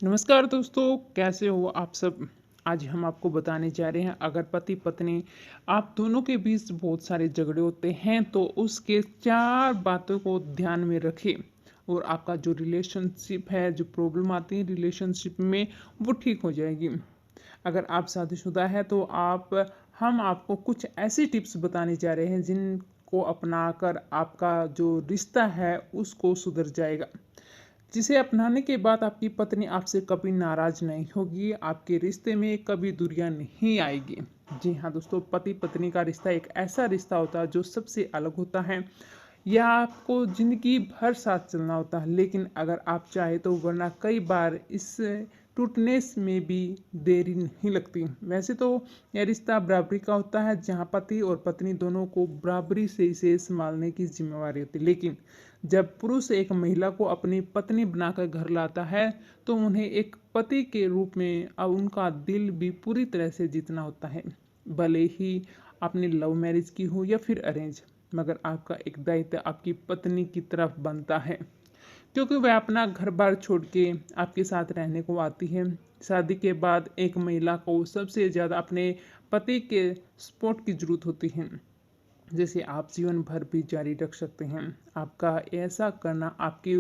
नमस्कार दोस्तों, कैसे हो आप सब। आज हम आपको बताने जा रहे हैं, अगर पति पत्नी आप दोनों के बीच बहुत सारे झगड़े होते हैं तो उसके 4 बातों को ध्यान में रखें और आपका जो रिलेशनशिप है, जो प्रॉब्लम आती है रिलेशनशिप में, वो ठीक हो जाएगी। अगर आप शादीशुदा है तो आप हम आपको कुछ ऐसी टिप्स बताने जा रहे हैं जिनको अपनाकर आपका जो रिश्ता है उसको सुधर जाएगा, जिसे अपनाने के बाद आपकी पत्नी आपसे कभी नाराज़ नहीं होगी, आपके रिश्ते में कभी दूरियां नहीं आएगी। जी हाँ दोस्तों, पति पत्नी का रिश्ता एक ऐसा रिश्ता होता है जो सबसे अलग होता है। यह आपको ज़िंदगी भर साथ चलना होता है, लेकिन अगर आप चाहे तो, वरना कई बार इस टूटने में भी देरी नहीं लगती। वैसे तो यह रिश्ता बराबरी का होता है, जहाँ पति और पत्नी दोनों को बराबरी से इसे संभालने की जिम्मेवारी होती है। लेकिन जब पुरुष एक महिला को अपनी पत्नी बनाकर घर लाता है तो उन्हें एक पति के रूप में अब उनका दिल भी पूरी तरह से जीतना होता है, भले ही आपने लव मैरिज की हो या फिर अरेंज। मगर आपका एक दायित्व आपकी पत्नी की तरफ बनता है, क्योंकि वह अपना घर बार छोड़ के आपके साथ रहने को आती है। शादी के बाद एक महिला को सबसे ज़्यादा अपने पति के सपोर्ट की ज़रूरत होती है, जैसे आप जीवन भर भी जारी रख सकते हैं। आपका ऐसा करना आपकी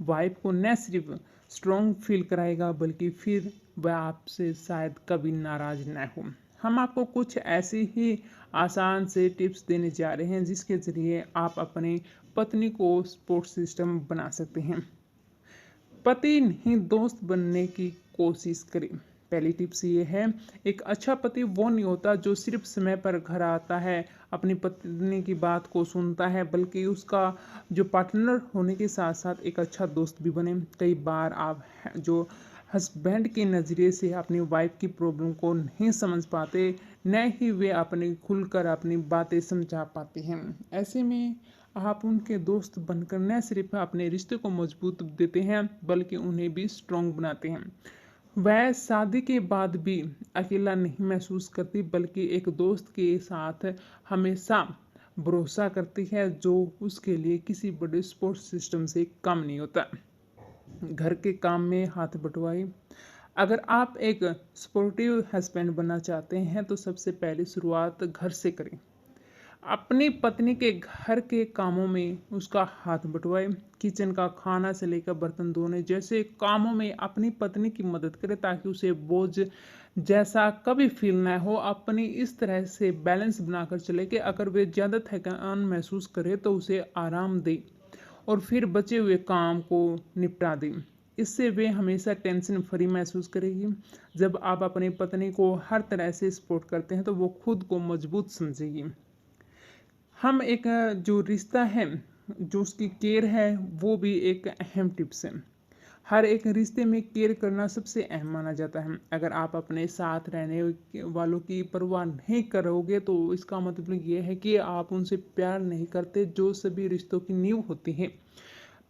वाइफ को न सिर्फ स्ट्रॉन्ग फील कराएगा, बल्कि फिर वह आपसे शायद कभी नाराज न हो। हम आपको कुछ ऐसी ही आसान से टिप्स देने जा रहे हैं जिसके ज़रिए आप अपनी पत्नी को सपोर्ट सिस्टम बना सकते हैं। पति नहीं, दोस्त बनने की कोशिश करें। पहली टिप्स ये है, एक अच्छा पति वो नहीं होता जो सिर्फ समय पर घर आता है, अपनी पत्नी की बात को सुनता है, बल्कि उसका जो पार्टनर होने के साथ साथ एक अच्छा दोस्त भी बने। कई बार आप जो हस्बैंड के नज़रिए से अपनी वाइफ की प्रॉब्लम को नहीं समझ पाते, न ही वे अपने खुलकर अपनी बातें समझा पाते हैं। ऐसे में आप उनके दोस्त बनकर न सिर्फ अपने रिश्ते को मजबूत देते हैं, बल्कि उन्हें भी स्ट्रॉन्ग बनाते हैं। वह शादी के बाद भी अकेला नहीं महसूस करती, बल्कि एक दोस्त के साथ हमेशा भरोसा करती है, जो उसके लिए किसी बड़े सपोर्ट सिस्टम से कम नहीं होता। घर के काम में हाथ बंटवाई। अगर आप एक सपोर्टिव हस्बैंड बनना चाहते हैं तो सबसे पहले शुरुआत घर से करें। अपनी पत्नी के घर के कामों में उसका हाथ बंटवाएं। किचन का खाना से लेकर बर्तन धोने जैसे कामों में अपनी पत्नी की मदद करें, ताकि उसे बोझ जैसा कभी फील ना हो। अपनी इस तरह से बैलेंस बनाकर चले कि अगर वे ज़्यादा थकान महसूस करे तो उसे आराम दें और फिर बचे हुए काम को निपटा दें। इससे वे हमेशा टेंशन फ्री महसूस करेगी। जब आप अपनी पत्नी को हर तरह से सपोर्ट करते हैं तो वो खुद को मजबूत समझेगी। हम एक जो रिश्ता है, जो उसकी केयर है, वो भी एक अहम टिप्स है। हर एक रिश्ते में केयर करना सबसे अहम माना जाता है। अगर आप अपने साथ रहने वालों की परवाह नहीं करोगे तो इसका मतलब ये है कि आप उनसे प्यार नहीं करते, जो सभी रिश्तों की नींव होती है।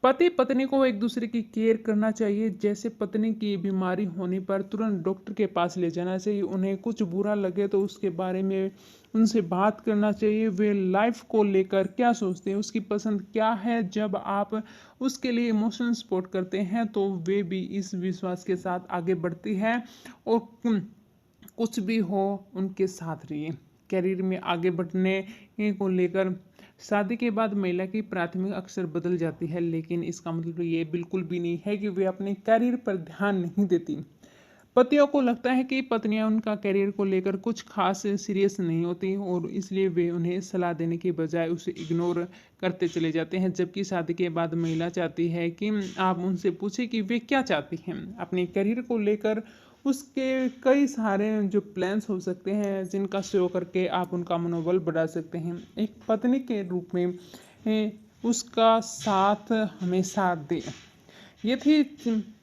पति पत्नी को एक दूसरे की केयर करना चाहिए। जैसे पत्नी की बीमारी होने पर तुरंत डॉक्टर के पास ले जाना चाहिए। उन्हें कुछ बुरा लगे तो उसके बारे में उनसे बात करना चाहिए। वे लाइफ को लेकर क्या सोचते हैं, उसकी पसंद क्या है। जब आप उसके लिए इमोशनल सपोर्ट करते हैं तो वे भी इस विश्वास के साथ आगे बढ़ती है और कुछ भी हो उनके साथ रहिए। करियर में आगे बढ़ने को लेकर शादी के बाद महिला की प्राथमिक अक्सर बदल जाती है, लेकिन इसका मतलब ये बिल्कुल भी नहीं है कि वे अपने करियर पर ध्यान नहीं देती। पतियों को लगता है कि पत्नियां उनका करियर को लेकर कुछ खास सीरियस नहीं होती और इसलिए वे उन्हें सलाह देने के बजाय उसे इग्नोर करते चले जाते हैं। जबकि शादी के बाद महिला चाहती है कि आप उनसे पूछें कि वे क्या चाहती हैं अपने करियर को लेकर। उसके कई सारे जो प्लान्स हो सकते हैं जिनका शो करके आप उनका मनोबल बढ़ा सकते हैं। एक पत्नी के रूप में उसका साथ हमेशा दें। ये थी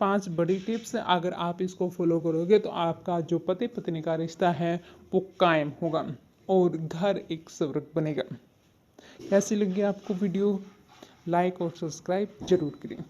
5 बड़ी टिप्स। अगर आप इसको फॉलो करोगे तो आपका जो पति पत्नी का रिश्ता है वो कायम होगा और घर एक स्वर्ग बनेगा। कैसी लगी आपको वीडियो? लाइक और सब्सक्राइब जरूर करें।